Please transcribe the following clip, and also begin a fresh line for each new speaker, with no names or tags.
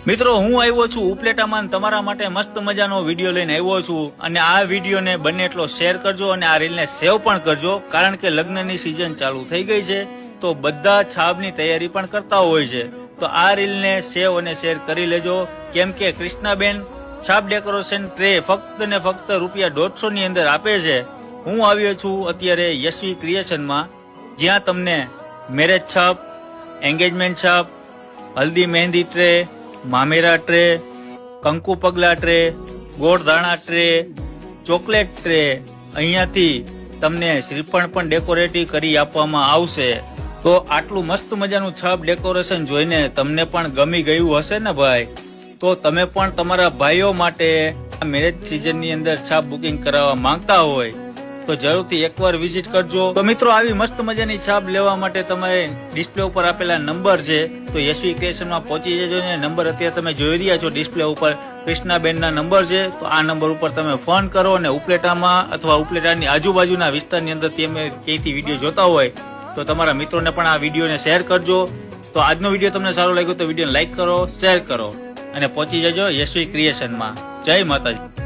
મિત્રો હું આવ્યો છું ઉપલેટામાં તમારા માટે મસ્ત મજાનો વિડીયો લઈને આવ્યો છું અને આ વિડીયોને બને એટલો શેર કરજો અને આ રીલને સેવ પણ કરજો કારણ કે લગ્નની સિઝન ચાલુ થઈ ગઈ છે તો બધા છાબની તૈયારી પણ કરતા હોય છે તો આ રીલને સેવ અને શેર કરી લેજો કેમ કે કૃષ્ણાબેન છાપ ડેકોરેશન ટ્રે ફક્ત ને ફક્ત ₹150 ની અંદર આપે છે। હું આવ્યો છું અત્યારે યશવી ક્રિએશનમાં જ્યાં તમને મેરેજ છાપ, એન્ગેજમેન્ટ છાપ, હલ્દી મહેંદી ટ્રે, મામેરા ટ્રે, કંકુ પગલા ટ્રે, ગોળ ધાણા ટ્રે, ચોકલેટ ટ્રે અહીંયાથી તમને શ્રીફળ પણ ડેકોરેટિવ કરી આપવામાં આવશે। તો આટલું મસ્ત મજાનું છાપ ડેકોરેશન જોઈને તમને પણ ગમી ગયું હશે ને ભાઈ, તો તમે પણ તમારા ભાઈઓ માટે મેરેજ સિઝનની અંદર છાપ બુકિંગ કરાવવા માંગતા હોય તો જરૂરથી એકવાર વિઝિટ કરજો। તો મિત્રો આવી મસ્ત મજાની છાપ લેવા માટે તમારે ડિસ્પ્લે ઉપર આપેલા નંબર છે તો યશવી ક્રિએશનમાં પહોંચી જજો ને નંબર અત્યારે તમે જોઈ રહ્યા છો ડિસ્પ્લે ઉપર કૃષ્ણાબેનના નંબર છે તો આ નંબર ઉપર તમે ફોન કરો અને ઉપલેટામાં અથવા ઉપલેટાની આજુબાજુના વિસ્તારની અંદર તમે ક્યાંયથી વિડીયો જોતા હોય તો તમારા મિત્રોને પણ આ વિડીયોને શેર કરજો। તો આજનો વિડીયો તમને સારો લાગ્યો તો વિડીયોને લાઈક કરો, શેર કરો અને પહોંચી જજો યશવી ક્રિએશનમાં। જય માતાજી।